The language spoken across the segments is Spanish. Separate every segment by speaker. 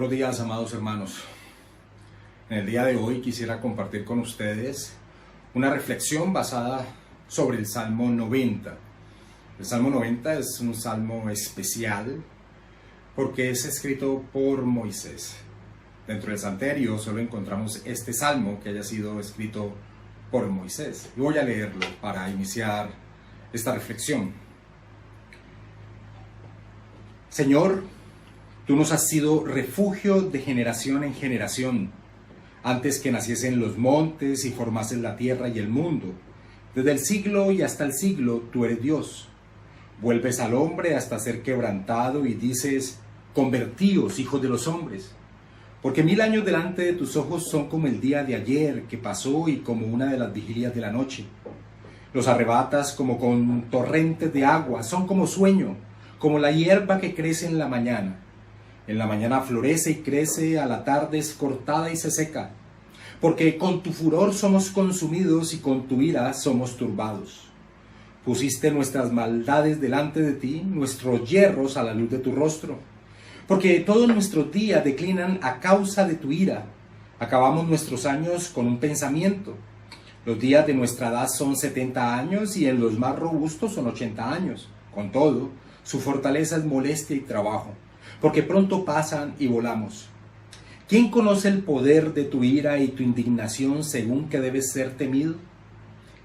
Speaker 1: Buenos días, amados hermanos. En el día de hoy quisiera compartir con ustedes una reflexión basada sobre el Salmo 90. El Salmo 90 es un salmo especial porque es escrito por Moisés. Dentro del Salterio solo encontramos este salmo que haya sido escrito por Moisés. Y voy a leerlo para iniciar esta reflexión. Señor, tú nos has sido refugio de generación en generación, antes que naciesen los montes y formasen la tierra y el mundo. Desde el siglo y hasta el siglo tú eres Dios. Vuelves al hombre hasta ser quebrantado y dices, convertíos, hijos de los hombres. Porque 1000 años delante de tus ojos son como el día de ayer que pasó y como una de las vigilias de la noche. Los arrebatas como con torrentes de agua, son como sueño, como la hierba que crece en la mañana. En la mañana florece y crece, a la tarde es cortada y se seca. Porque con tu furor somos consumidos y con tu ira somos turbados. Pusiste nuestras maldades delante de ti, nuestros yerros a la luz de tu rostro. Porque todos nuestros días declinan a causa de tu ira. Acabamos nuestros años con un pensamiento. Los días de nuestra edad son 70 años y en los más robustos son 80 años. Con todo, su fortaleza es molestia y trabajo, porque pronto pasan y volamos. ¿Quién conoce el poder de tu ira y tu indignación según que debes ser temido?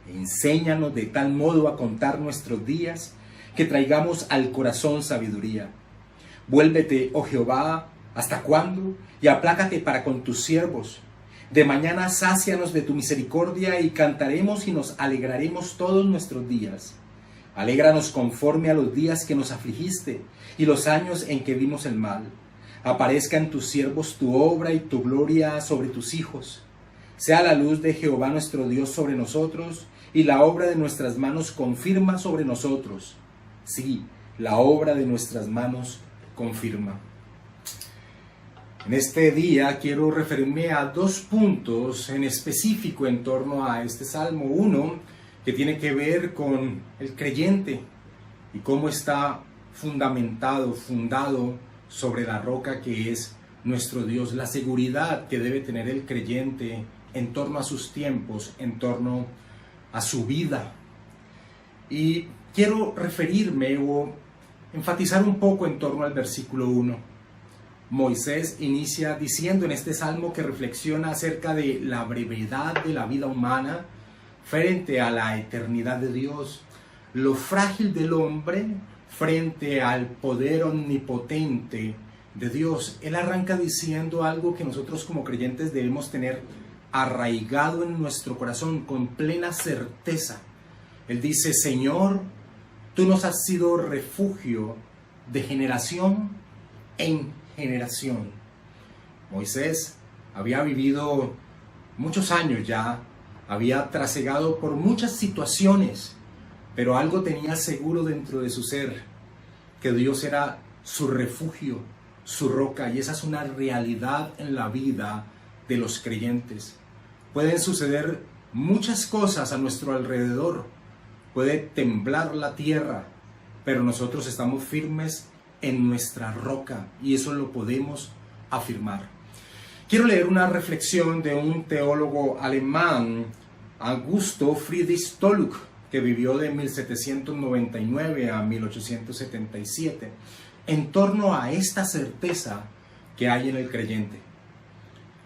Speaker 1: Enséñanos de tal modo a contar nuestros días que traigamos al corazón sabiduría. Vuélvete, oh Jehová, ¿hasta cuándo? Y aplácate para con tus siervos. De mañana sácianos de tu misericordia y cantaremos y nos alegraremos todos nuestros días. Alégranos conforme a los días que nos afligiste y los años en que vimos el mal. Aparezca en tus siervos tu obra y tu gloria sobre tus hijos. Sea la luz de Jehová nuestro Dios sobre nosotros y la obra de nuestras manos confirma sobre nosotros. Sí, la obra de nuestras manos confirma. En este día quiero referirme a 2 puntos en específico en torno a este salmo. Uno, que tiene que ver con el creyente y cómo está fundado sobre la roca que es nuestro Dios, la seguridad que debe tener el creyente en torno a sus tiempos, en torno a su vida. Y quiero referirme o enfatizar un poco en torno al versículo 1. Moisés inicia diciendo en este salmo que reflexiona acerca de la brevedad de la vida humana frente a la eternidad de Dios, lo frágil del hombre frente al poder omnipotente de Dios. Él arranca diciendo algo que nosotros como creyentes debemos tener arraigado en nuestro corazón con plena certeza. Él dice, Señor, tú nos has sido refugio de generación en generación. Moisés había vivido muchos años ya, había trasegado por muchas situaciones, pero algo tenía seguro dentro de su ser, que Dios era su refugio, su roca, y esa es una realidad en la vida de los creyentes. Pueden suceder muchas cosas a nuestro alrededor, puede temblar la tierra, pero nosotros estamos firmes en nuestra roca y eso lo podemos afirmar. Quiero leer una reflexión de un teólogo alemán, Augusto Friedrich Tholuck, que vivió de 1799 a 1877, en torno a esta certeza que hay en el creyente.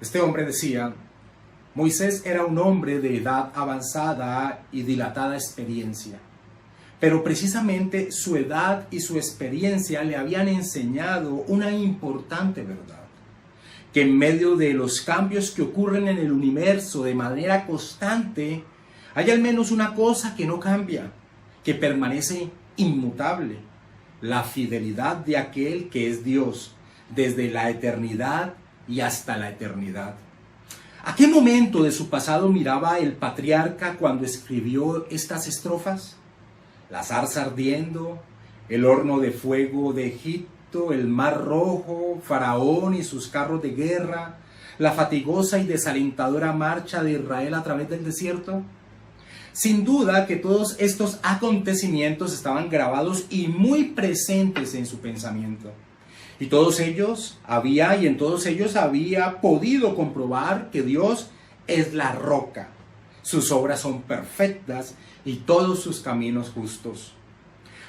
Speaker 1: Este hombre decía, Moisés era un hombre de edad avanzada y dilatada experiencia, pero precisamente su edad y su experiencia le habían enseñado una importante verdad, que en medio de los cambios que ocurren en el universo de manera constante, hay al menos una cosa que no cambia, que permanece inmutable: la fidelidad de aquel que es Dios, desde la eternidad y hasta la eternidad. ¿A qué momento de su pasado miraba el patriarca cuando escribió estas estrofas? La zarza ardiendo, el horno de fuego de Egipto, el mar rojo, Faraón y sus carros de guerra, la fatigosa y desalentadora marcha de Israel a través del desierto. Sin duda que todos estos acontecimientos estaban grabados y muy presentes en su pensamiento. Y en todos ellos había podido comprobar que Dios es la roca. Sus obras son perfectas y todos sus caminos justos.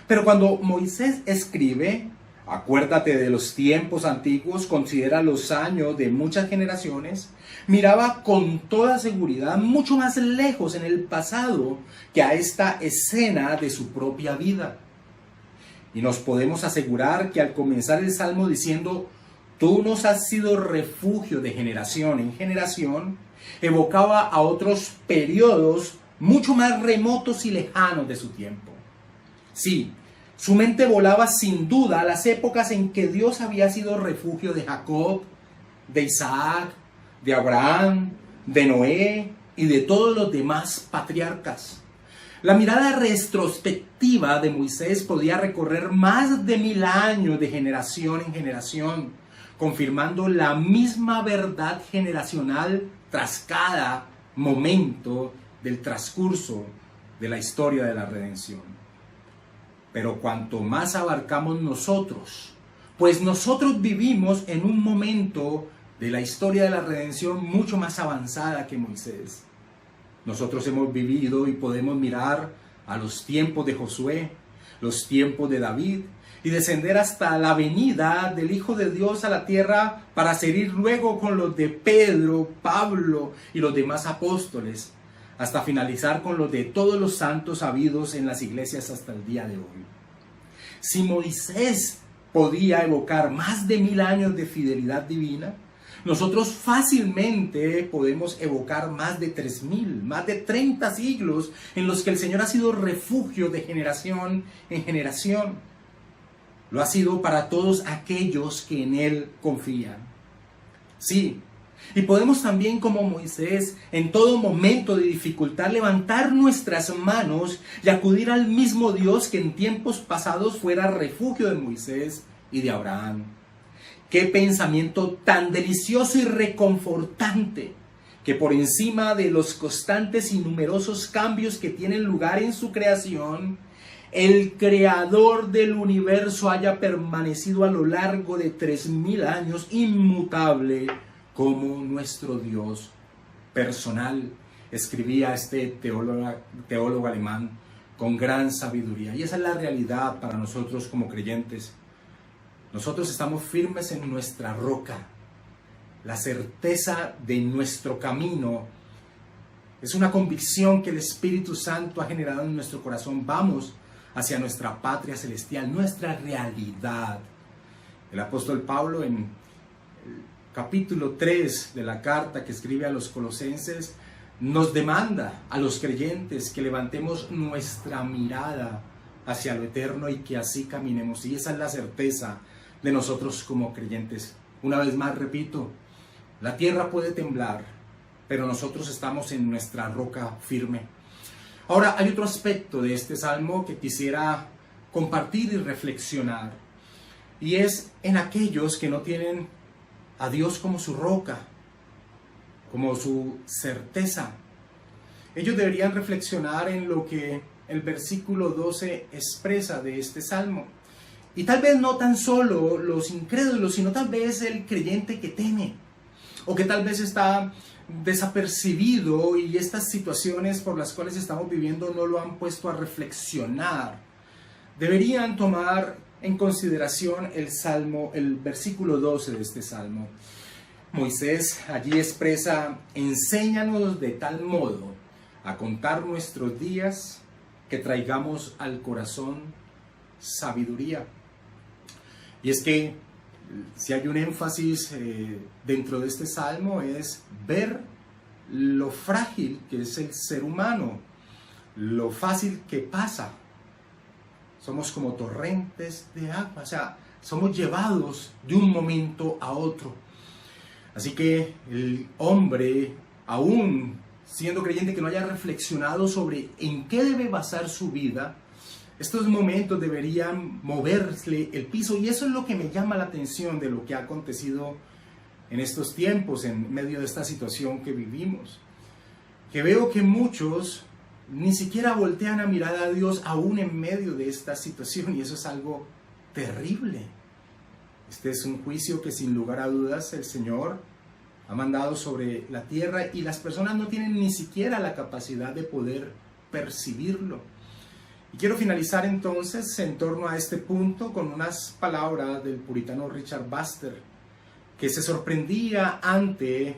Speaker 1: Pero cuando Moisés escribe, acuérdate de los tiempos antiguos, considera los años de muchas generaciones, miraba con toda seguridad mucho más lejos en el pasado que a esta escena de su propia vida. Y nos podemos asegurar que al comenzar el Salmo diciendo, tú nos has sido refugio de generación en generación, evocaba a otros periodos mucho más remotos y lejanos de su tiempo. Sí, su mente volaba sin duda a las épocas en que Dios había sido refugio de Jacob, de Isaac, de Abraham, de Noé y de todos los demás patriarcas. La mirada retrospectiva de Moisés podía recorrer más de 1000 años de generación en generación, confirmando la misma verdad generacional tras cada momento del transcurso de la historia de la redención. Pero cuanto más abarcamos nosotros, pues nosotros vivimos en un momento de la historia de la redención mucho más avanzada que Moisés. Nosotros hemos vivido y podemos mirar a los tiempos de Josué, los tiempos de David, y descender hasta la venida del Hijo de Dios a la tierra para seguir luego con los de Pedro, Pablo y los demás apóstoles, hasta finalizar con los de todos los santos habidos en las iglesias hasta el día de hoy. Si Moisés podía evocar más de 1000 años de fidelidad divina, nosotros fácilmente podemos evocar más de 3000, más de 30 siglos en los que el Señor ha sido refugio de generación en generación. Lo ha sido para todos aquellos que en Él confían. Sí, y podemos también, como Moisés, en todo momento de dificultad levantar nuestras manos y acudir al mismo Dios que en tiempos pasados fuera refugio de Moisés y de Abraham. Qué pensamiento tan delicioso y reconfortante, que por encima de los constantes y numerosos cambios que tienen lugar en su creación, el creador del universo haya permanecido a lo largo de 3000 años inmutable como nuestro Dios personal, escribía este teólogo alemán con gran sabiduría. Y esa es la realidad para nosotros como creyentes. Nosotros estamos firmes en nuestra roca. La certeza de nuestro camino es una convicción que el Espíritu Santo ha generado en nuestro corazón. Vamos hacia nuestra patria celestial, nuestra realidad. El apóstol Pablo en el capítulo 3 de la carta que escribe a los Colosenses nos demanda a los creyentes que levantemos nuestra mirada hacia lo eterno y que así caminemos. Y esa es la certeza de nosotros como creyentes. Una vez más repito, la tierra puede temblar, pero nosotros estamos en nuestra roca firme. Ahora, hay otro aspecto de este salmo que quisiera compartir y reflexionar, y es en aquellos que no tienen a Dios como su roca, como su certeza. Ellos deberían reflexionar en lo que el versículo 12 expresa de este salmo. Y tal vez no tan solo los incrédulos, sino tal vez el creyente que teme, o que tal vez está desapercibido y estas situaciones por las cuales estamos viviendo no lo han puesto a reflexionar. Deberían tomar en consideración el versículo 12 de este salmo. Moisés allí expresa: enséñanos de tal modo a contar nuestros días que traigamos al corazón sabiduría. Y es que si hay un énfasis dentro de este salmo es ver lo frágil que es el ser humano, lo fácil que pasa. Somos como torrentes de agua, o sea, somos llevados de un momento a otro. Así que el hombre, aún siendo creyente, que no haya reflexionado sobre en qué debe basar su vida, estos momentos deberían moverle el piso, y eso es lo que me llama la atención de lo que ha acontecido en estos tiempos, en medio de esta situación que vivimos. Que veo que muchos ni siquiera voltean a mirar a Dios aún en medio de esta situación, y eso es algo terrible. Este es un juicio que sin lugar a dudas el Señor ha mandado sobre la tierra y las personas no tienen ni siquiera la capacidad de poder percibirlo. Y quiero finalizar entonces en torno a este punto con unas palabras del puritano Richard Baxter, que se sorprendía ante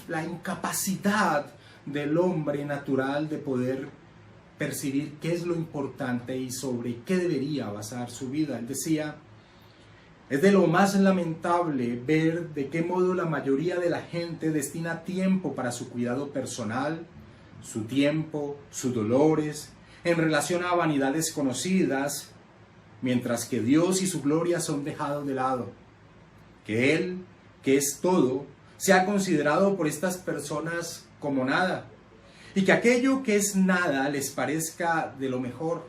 Speaker 1: la incapacidad del hombre natural de poder percibir qué es lo importante y sobre qué debería basar su vida. Él decía: es de lo más lamentable ver de qué modo la mayoría de la gente destina tiempo para su cuidado personal, su tiempo, sus dolores, en relación a vanidades conocidas, mientras que Dios y su gloria son dejados de lado. Que Él, que es todo, sea considerado por estas personas como nada, y que aquello que es nada les parezca de lo mejor.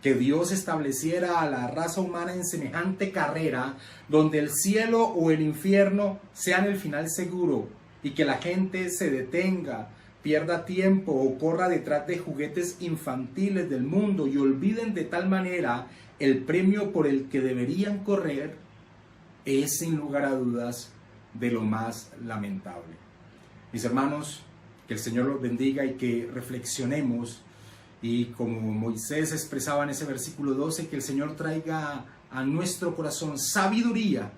Speaker 1: Que Dios estableciera a la raza humana en semejante carrera, donde el cielo o el infierno sean el final seguro, y que la gente se detenga, pierda tiempo o corra detrás de juguetes infantiles del mundo y olviden de tal manera el premio por el que deberían correr, es sin lugar a dudas de lo más lamentable. Mis hermanos, que el Señor los bendiga y que reflexionemos, y como Moisés expresaba en ese versículo 12, que el Señor traiga a nuestro corazón sabiduría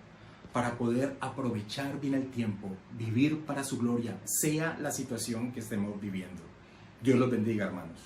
Speaker 1: para poder aprovechar bien el tiempo, vivir para su gloria, sea la situación que estemos viviendo. Dios los bendiga, hermanos.